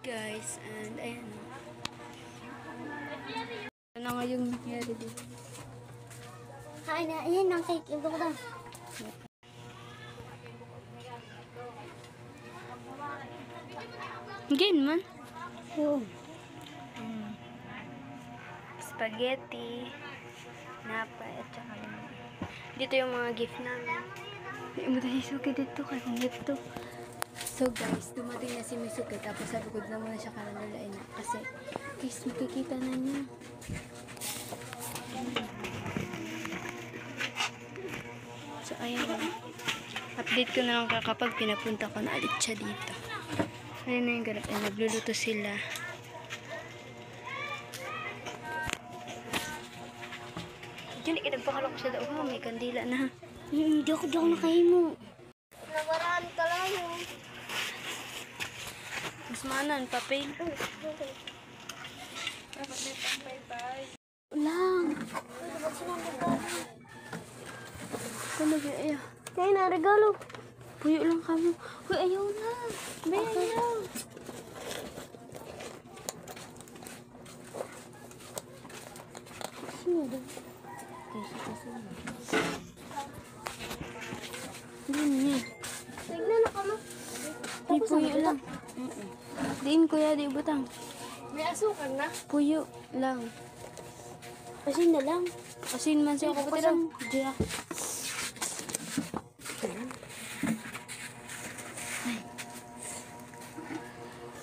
Guys, and ayan na. Ano nga yung nangyari dito? Kain na, ayan ang cake. Ito ko daw. Again man? Oo. Spaghetti, napay, at saka dito yung mga gift namin. May mo tayo suki dito, karang dito. So guys, dumating na si Misuki, tapos sabi ko na muna siya karalalain na. Kasi, guys, makikita na niya. So ayan, update ko na lang kapag pinapunta ko na ulit siya dito. Ayan na yung ganap, nagluluto sila. Diyan, ikinagpakala ko siya daw. Oh, may kandila na. Hindi ako nakahimo. Nabaraan ka lang yun. Mas maanan, papel. Lang. Ano ba, ayaw. Kaya na, regalo. Puyo lang kami. Uy, ayaw na. May ayaw. Sino daw? Hindi niya. Tignan na ka mo. Di puyo lang. Diin kuya, di butang. May asukar na? Puyo lang. Kasi na lang. Asin man siya kapatid lang. Diya.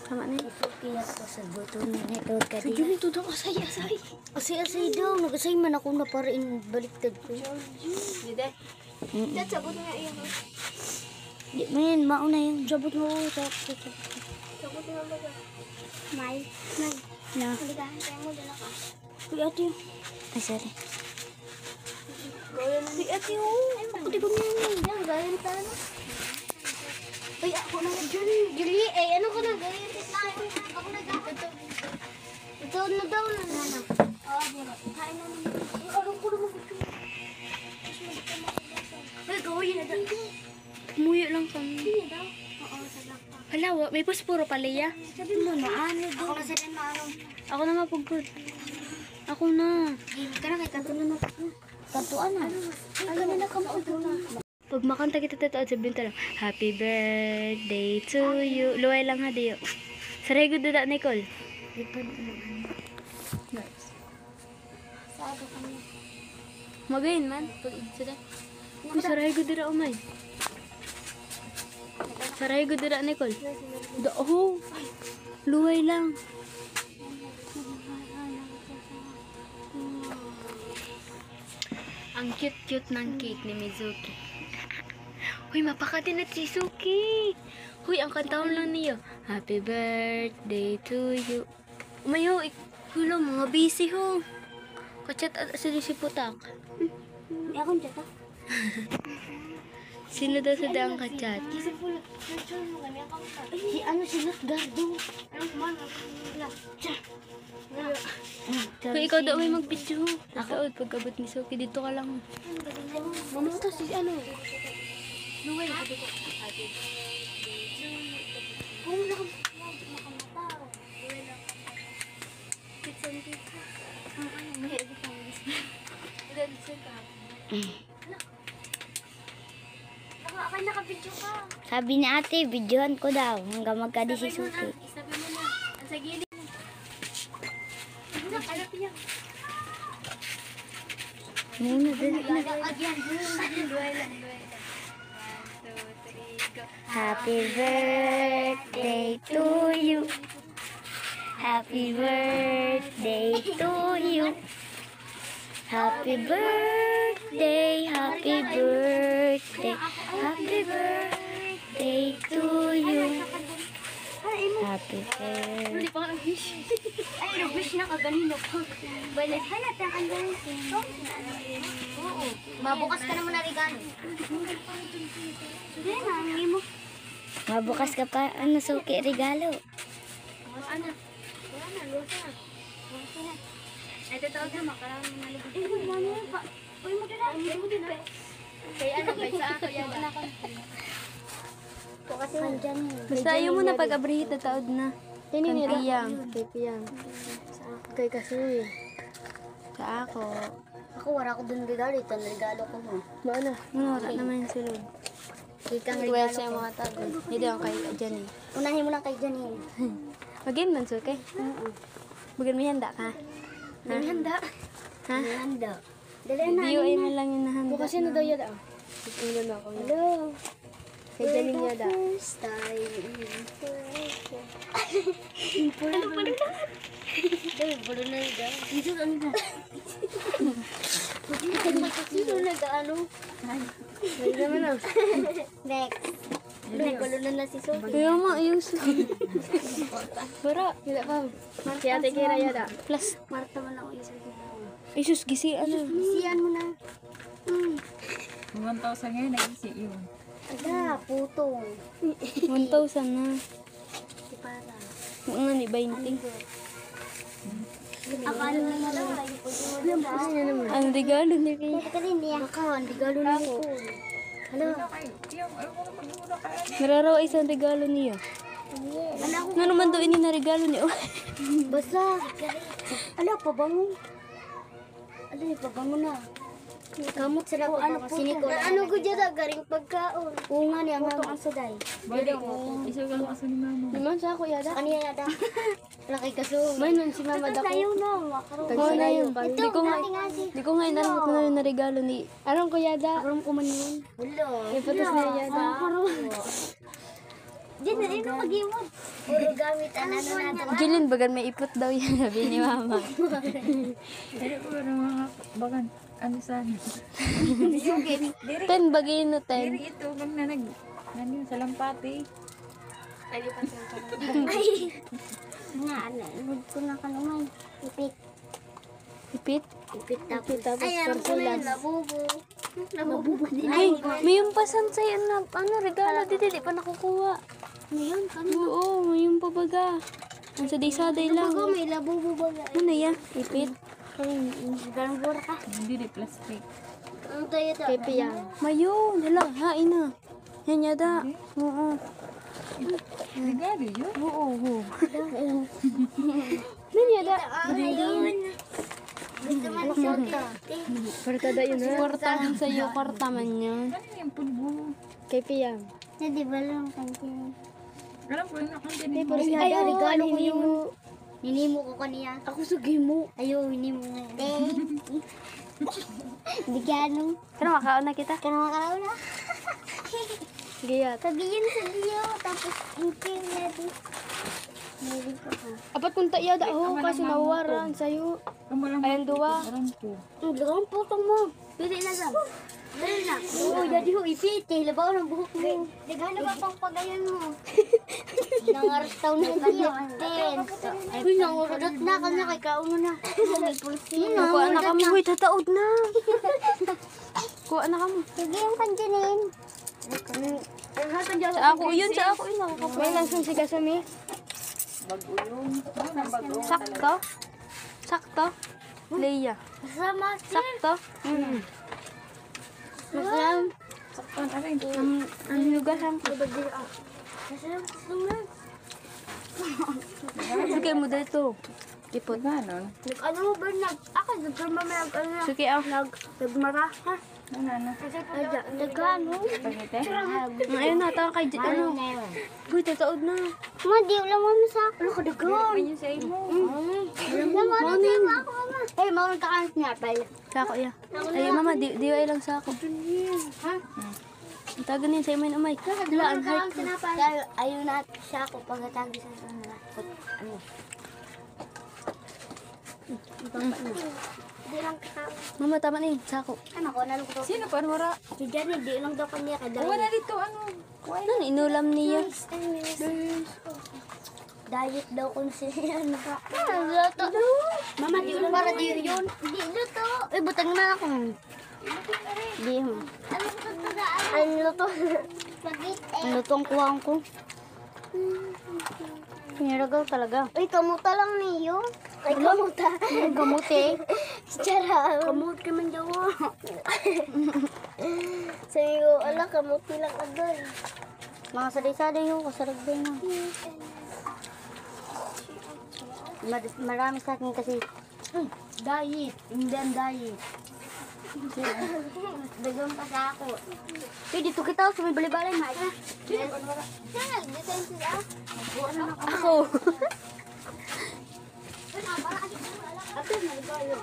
Tama na yun. Kaya ko sa buto na ito ka Sa Julie, ito daw asay-asay. Asay daw. Nag-asay man ako na para baliktad ko. Hindi. Dad, sabot nga iyan. Di, man, mauna yun. Sabot mo. Sabot nga ba? May. Na. Maligahan tayo mo. Dala ka. Uy, ate yun. Ay, sorry. Gaya na. Uy, ate yun. Ako di ko niya yun. Gaya na tayo. Uy, ako na. Julie, ano ko na? Gaya na. Ako na dapat. Ito na daw na. Oo, dito. Kain na naman. Ano ko naman ito? Uy, gawin na daw. Muyo lang kami. Hindi daw. Oo, sagak pa. Hala, may puspuro pala ya. Sabi mo na, ano daw? Ako na sa rin maano. Ako na mapugod. Ako na. Hindi ka na kay kanto na kantuan na. Ano na kamputo na. Pag makanta kita tataod, sabihin tayo, Happy birthday to you. Luway lang ha, diyo. Saray good na Nicole. Ipad na. Nice. Saado kami. Magayin man. Pag sila. Saray good na umay. Saray good na Nicole. Oh, luway lang. Ang cute-cute ng cake ni Mizuki. Huy, mapakati na si Suki. Huy, ang kantaon lang niyo. Happy birthday to you. Umayo, ikulo, mga busy ho. Kachat at si Putak. Ako dyan ka. Sino daw sa daang kachat? Kasi po, nag-turn mo kami ako. Si ano si Gardo. Ano man, Huy, ikaw daw may mag-video. Nakaod, pagkabot ni Suki, dito ka lang. Mamuta si ano. Luway. Kung nakamata. Kitsan dito. May edit ang Akay naka-video ka. Sabi ni ate, videohan ko daw hanggang magkadi si Suki. Sabi mo na. Ang sa gilid. Alap niya. Muna din. Luway lang. 1, 2, 3, go. Happy birthday to you. Happy birthday to you. Happy birthday, happy birthday, happy birthday to you. Happy birthday. Hindi pa nga ang-wish. Ay, nag-wish na kaganino ko. Balik, hanap na kang ganun. Oo. Mabukas ka naman na regalo. Hindi na, hindi mo. Mabukas ka pa, ano, Suki, regalo. Ano? Wala na, lusa. Ay, totoo na, makarami na ligot. Ano pa? Uy, mo din na. Kaya ano, guys, sa ako yan. Kasi nandyan yun. Basta ayaw mo na pag-abrihit na taod na. Kantiyang. Kay Piyang. Kay Kasoy. Sa ako. Ako wala ko dun regalo. Ito ang regalo ko mo. Ano? Wala naman sulod. Kikang Well, regalo sa ko. mga tago. Hindi ang kay Jenny. Unahin mo lang kay Janine. Magin man sul kay. Magin may handa ka. May handa. Ha? May handa. Dali na. Diyo ay man lang yung nahanda. Bukas yun na daw yun. Ulo na ako. Hello. Kay Janine yada. First time. Ano pa rin lahat? Dahil bulo na yun. Dito ano na. Dito nag-ano. Ay naman na. Next. Nagbulo na si Sophie. Kaya mo, ayos. Bara. Hila ka. Kaya ate kira yada. Plus. Marta man ako isa. Isus, gisi ano. Isiyan mo na. 1,000 ngayon, nag-isi yun. Ada, putong. 1,000 na. Si para. Mga ni 20. Akala mo na lang. Ang regalo ni Ray. Baka, ang regalo na ako. Hello. Nararaw ay isang regalo niya. Ano naman daw ini na regalo niya? Basta. Ala, pabango. Ala, pabango na. Kamot sila ko ano po. Ano ko dyan garing pagkaon. Oo nga niya nga ang saday. Bali ko, isugal mo ni mama. Naman sa ako yada. Ano yan yada? Laki kaso. May nun si mama dako. Tayo na. Makaroon. Oo na yun. Ito, Di ko nga inaramot ko na yung regalo ni. Aram ko yada. Makaroon ko man yun. Wala. May patas na yada. Diyan na rin ang mag-iwan. Puro gamit ano na natin. Jilin, bagan may ipot daw yan. Sabi ni mama. Pero ko ng mga bagan. Ano sana? 10 bagay no 10. Diri ito, kung na ano yun, sa lampati. Ay, nga, ano ko na kanumay. Ipit. Ipit? Ipit tapos porcelas. Labubo. Labubo din. Ay, may yung pasan sa'yo na, ano, regalo. Di pa nakukuha. Ngayon, Oo, may yung pabaga. Ang saday-saday lang. Bago may labubo ba? Ano yan? Ipit? Ganun bura ka. Hindi di plastic. Ang tayo ito. Kay Piyang. Mayon, hala, hain na. Yan yada. Oo. Regalo yun. Oo. Yan yada. Ayun. Gusto man siya. Partada yun ha. Kwarta man sa'yo, kwarta man yun. Ano yung pulbo? Kay Piyang. Hindi ba lang kantin? Alam ko yung nakandyan. Pero si Hada, regalo ko yun. Hinimo ko kaniya. Ako sugay mo. Ayaw, hinimo nga. Hindi ganun. Pero makaon na kita. Kaya makalaw na. Gayat. Sabihin sa Dio, tapos inking na di. Meron ko ha. Apat punta yada ako kasi nawawaran sa'yo. Kamalang Ayan duwa. alam ko. Ang lagang putong mo. Pili na lang. Pili na. Oo, daddy ho, ipiti. Labaw ng buhok mo. Nagano ba pang pagayan mo? Nangartaw na kayo. Ay, nanguradot na kanya kay kauno na. Kuha na kami. Uy, tataod na. Kuha na kami. Sige yung kanjanin. Sa ako yun, sa ako yun. May langsung si Kasami. Bagulong. Ano ang bagulong? Sakto? Sakto? Leia. Sama. Sakto? Masam. Saktan, ano yun? Ang lugasan ko. Masam. Masam. Sige mo dito. Ipot. Ganon. Ano mo ba ako nagkarma may ano na. Sige ah. Nagmara ha. Ano? Nagano. Pagkite? Ayun na, tawa kay ano. Uy, tataod na. Ma, di ulam mo sa ako. Ano ka dagan? Ano sa imo? Morning. Eh, mau nagkakalit niya pala. Sa ako ya. Ay, mama, di ay lang sa ako. Ha? Ang taga niyan sa imay umay. Wala, ang height ko. Dahil ayaw na siya ako pagkatagi sa sana. Ano? Di lang kakao. Mama, tama na yun. Sa ako. Ano ko, nalong ko. Sino pa? Wala. Si Jenny, di lang daw kanya Wala dito, ano? Ano, inulam niya. Diet daw kung siya. Luto. Mama, di ulam para di yun. Di luto. Eh, butang na ako. Di mo. Ano luto? Spaghetti. Ano luto ang kuwang ko? Piniragaw talaga. Uy, kamuta lang niyo. Ay, kamuta. Kamuti. Chara. Kamut kami daw. Sabi ko, ala, kamuti lang agad. Mga saday-saday yung kasarag din na. Marami sa akin kasi, diet, Indian diet. Dagang pa sa ako. Pwede dito kita, sa may balay-balay, Mike. Saan, design sila? Ako. Ate, nalibayo.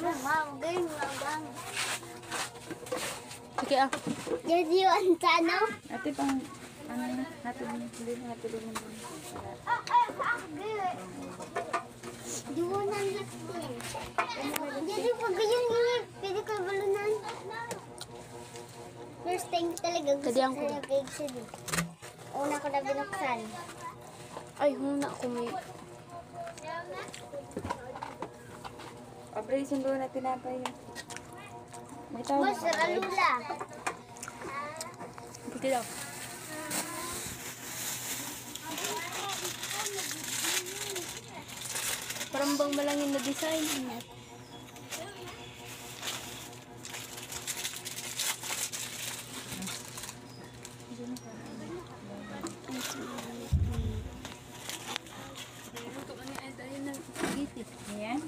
Ma'am, ganyan mo lang. Sige ah. Yes, you want to know? Ate, pang, ano na, natulungan mo. Di mo na lifting. Jadi pag ganyan yun, pwede ka balunan. First time talaga gusto Kadiyan ko. sa page yun. Una ko na binuksan. Ay, huna ko may... Abre, sundo na tinapay yun. May tawag. Mas, ralula. Puti daw. Parang bang malangin na design. Ayan.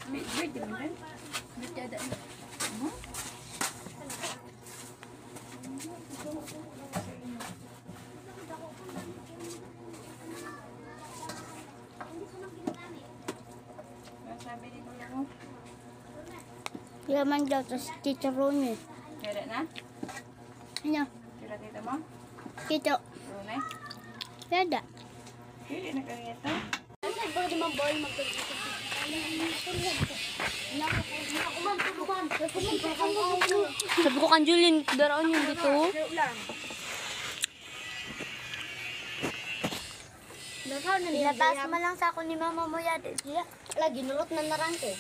May bird, di ba? Sabi ni kuya mo. Yaman daw, tapos chicharon eh. Kaya na? Ano? Kaya tita mo? Kito. Runay? Yada. Pwede na kaya ito. Pwede naman boy magpagkita. Sabi ko kan Julin, daraan yun dito. Pinataas mo lang sa ako ni mama mo yada. Lagi nulot na narangke.